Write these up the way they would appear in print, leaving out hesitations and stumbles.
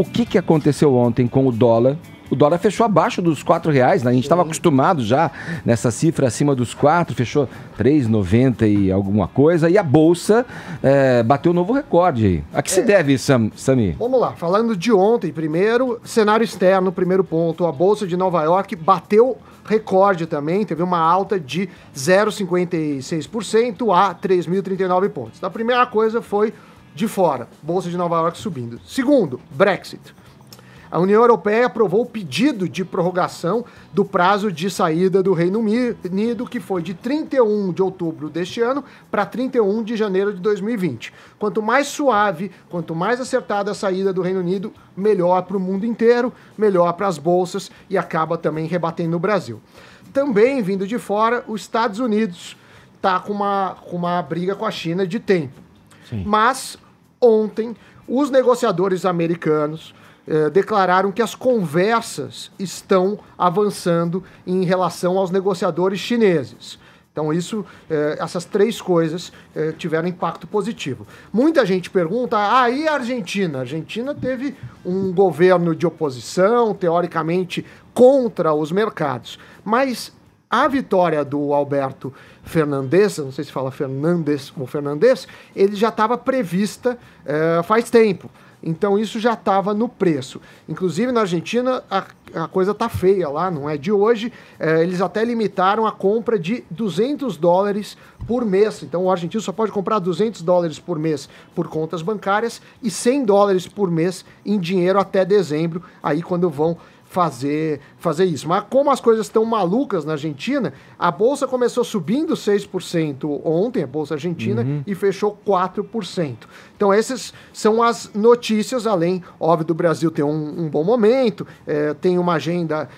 O que aconteceu ontem com o dólar? O dólar fechou abaixo dos R$4, né? A gente estava acostumado já nessa cifra acima dos 4, fechou 3,90 e alguma coisa. E a Bolsa bateu novo recorde aí. A que se deve, Sami? Vamos lá, falando de ontem primeiro, cenário externo, primeiro ponto. A Bolsa de Nova York bateu recorde também, teve uma alta de 0,56% a 3.039 pontos. A primeira coisa foi de fora, Bolsa de Nova York subindo. Segundo, Brexit. A União Europeia aprovou o pedido de prorrogação do prazo de saída do Reino Unido, que foi de 31 de outubro deste ano para 31 de janeiro de 2020. Quanto mais suave, quanto mais acertada a saída do Reino Unido, melhor para o mundo inteiro, melhor para as bolsas e acaba também rebatendo o Brasil. Também, vindo de fora, os Estados Unidos está com uma briga com a China de tempo. Sim. Mas, ontem, os negociadores americanos declararam que as conversas estão avançando em relação aos negociadores chineses. Então, essas três coisas tiveram impacto positivo. Muita gente pergunta, e a Argentina? A Argentina teve um governo de oposição, teoricamente contra os mercados. Mas a vitória do Alberto Fernandes, não sei se fala Fernandes ou Fernandes, ele já estava prevista faz tempo. Então isso já estava no preço. Inclusive na Argentina a coisa tá feia lá, não é de hoje. Eles até limitaram a compra de $200 por mês. Então o argentino só pode comprar $200 por mês por contas bancárias e $100 por mês em dinheiro até dezembro, aí quando vão fazer isso. Mas como as coisas estão malucas na Argentina, a Bolsa começou subindo 6% ontem, a Bolsa Argentina, e fechou 4%. Então essas são as notícias, além, óbvio, do Brasil ter um bom momento, tem uma agenda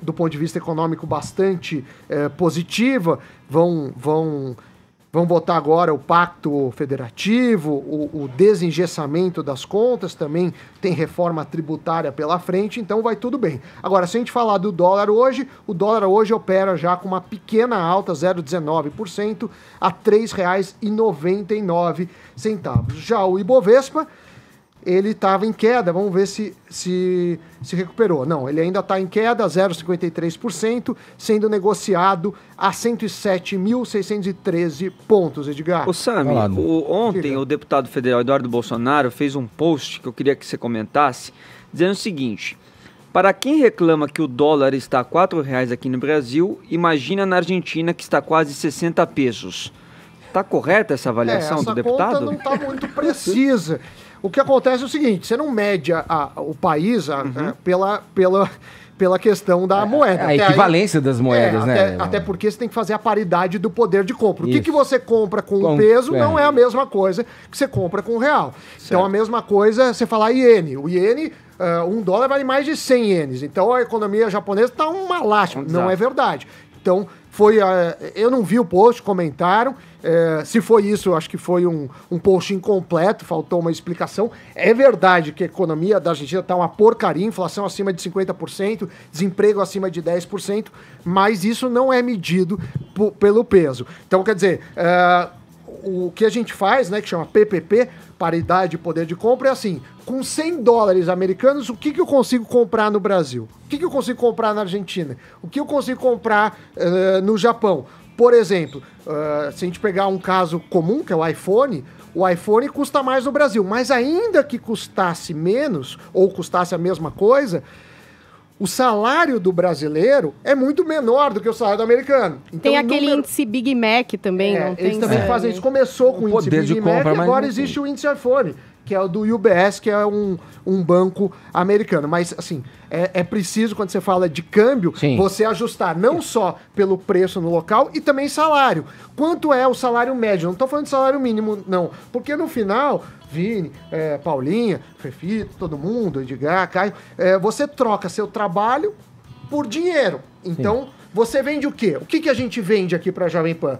do ponto de vista econômico bastante positiva, vão votar agora o Pacto Federativo, o desengessamento das contas, também tem reforma tributária pela frente, então vai tudo bem. Agora, se a gente falar do dólar hoje, o dólar hoje opera já com uma pequena alta, 0,19%, a R$ 3,99. Já o Ibovespa, ele estava em queda, vamos ver se recuperou. Não, ele ainda está em queda, 0,53%, sendo negociado a 107.613 pontos, Edgar. Ô Sami, ontem o deputado federal Eduardo Bolsonaro fez um post que eu queria que você comentasse, dizendo o seguinte: para quem reclama que o dólar está a R$4 aqui no Brasil, imagina na Argentina que está quase 60 pesos. Está correta essa avaliação do deputado? Essa conta não está muito precisa. O que acontece é o seguinte, você não mede o país pela questão da moeda. A equivalência das moedas, né? Até porque você tem que fazer a paridade do poder de compra. O que você compra com o peso não é a mesma coisa que você compra com o real. Certo. Então a mesma coisa você falar iene. O iene, $1 vale mais de 100 ienes. Então a economia japonesa está uma lástima. Não é verdade. Então eu não vi o post, comentaram. Se foi isso, acho que foi um post incompleto, faltou uma explicação. É verdade que a economia da Argentina está uma porcaria, inflação acima de 50%, desemprego acima de 10%, mas isso não é medido pelo peso. Então, quer dizer, o que a gente faz, né, que chama PPP, paridade de poder de compra, é assim, com $100 americanos, o que eu consigo comprar no Brasil? O que eu consigo comprar na Argentina? O que eu consigo comprar no Japão? Por exemplo, se a gente pegar um caso comum, que é o iPhone custa mais no Brasil, mas ainda que custasse menos, ou custasse a mesma coisa, o salário do brasileiro é muito menor do que o salário do americano. Então, tem aquele índice Big Mac também, não tem? Eles também fazem isso. Começou com o índice Big Mac, agora existe o índice iPhone, que é o do UBS, que é um banco americano. Mas, assim, é preciso, quando você fala de câmbio, você ajustar não só pelo preço no local e também salário. Quanto é o salário médio? Não estou falando de salário mínimo, não. Porque no final, Vini, Paulinha, Fefito, todo mundo, Edgar, Caio, você troca seu trabalho por dinheiro. Então, você vende o quê? O que a gente vende aqui para a Jovem Pan?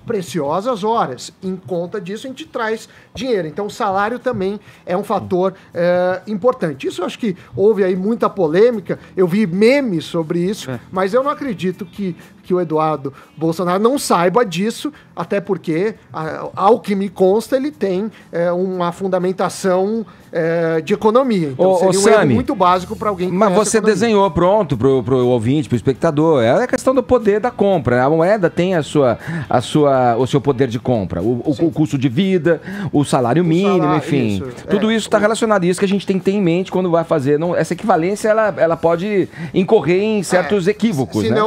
preciosas horas. Em conta disso, a gente traz dinheiro. Então, o salário também é um fator importante. Isso eu acho que houve aí muita polêmica. Eu vi memes sobre isso, mas eu não acredito que o Eduardo Bolsonaro não saiba disso, até porque, ao que me consta, ele tem uma fundamentação de economia. Então, seria um erro muito básico para alguém que Mas você desenhou pronto pro ouvinte, pro espectador. É a questão do poder da compra. A moeda tem o seu poder de compra. O custo de vida, o salário mínimo, enfim. Tudo isso está relacionado. Isso que a gente tem que ter em mente quando vai fazer. Essa equivalência, ela pode incorrer em certos equívocos, né?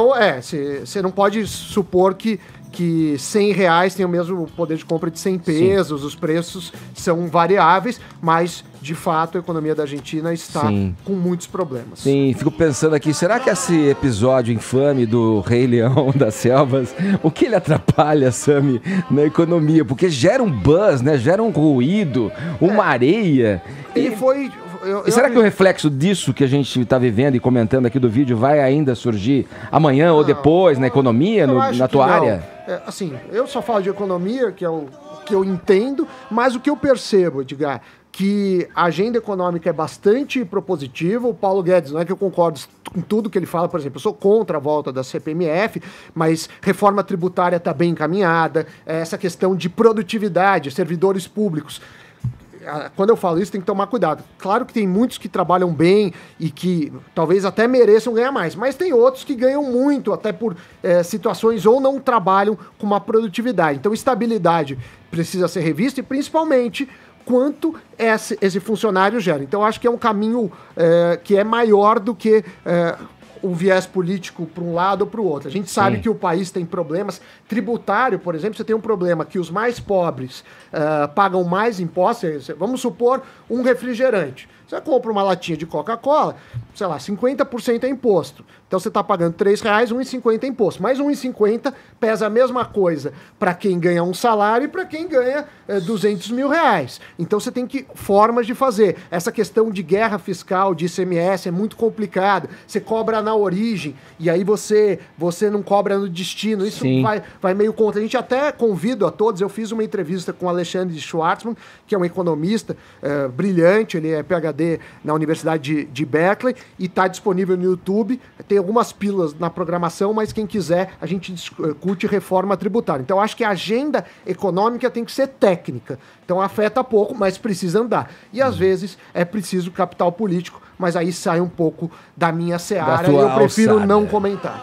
Você não pode supor que R$100 tem o mesmo poder de compra de 100 pesos, os preços são variáveis, mas, de fato, a economia da Argentina está com muitos problemas. Sim, fico pensando aqui, será que esse episódio infame do Rei Leão das Selvas, o que ele atrapalha, Sami, na economia? Porque gera um buzz, né? Gera um ruído, uma areia. E será que o reflexo disso que a gente está vivendo e comentando aqui do vídeo vai ainda surgir amanhã ou depois na economia, na tua área? Assim, eu só falo de economia, que é o que eu entendo, mas o que eu percebo, Edgar, que a agenda econômica é bastante propositiva. O Paulo Guedes, não é que eu concordo com tudo que ele fala, por exemplo, eu sou contra a volta da CPMF, mas reforma tributária está bem encaminhada, essa questão de produtividade, servidores públicos. Quando eu falo isso, tem que tomar cuidado. Claro que tem muitos que trabalham bem e que talvez até mereçam ganhar mais, mas tem outros que ganham muito, até por situações ou não trabalham com uma produtividade. Então, estabilidade precisa ser revista e, principalmente, quanto esse funcionário gera. Então, acho que é um caminho que é maior do que o viés político para um lado ou para o outro. A gente sabe que o país tem problemas. Tributário, por exemplo, você tem um problema que os mais pobres pagam mais impostos. Vamos supor um refrigerante. Você compra uma latinha de Coca-Cola, sei lá, 50% é imposto. Então você está pagando R$3, R$1,50 é imposto. Mais R$1,50 pesa a mesma coisa para quem ganha um salário e para quem ganha R$200 mil. Então você tem formas de fazer. Essa questão de guerra fiscal, de ICMS é muito complicada. Você cobra na origem e aí você não cobra no destino. Isso vai meio contra. A gente até convido a todos, eu fiz uma entrevista com o Alexandre Schwartzman, que é um economista brilhante, ele é PhD na Universidade de Berkeley e está disponível no YouTube. Tem algumas pílulas na programação, mas quem quiser, a gente discute reforma tributária. Então, acho que a agenda econômica tem que ser técnica. Então, afeta pouco, mas precisa andar. E, às vezes, é preciso capital político, mas aí sai um pouco da minha seara e eu prefiro não comentar.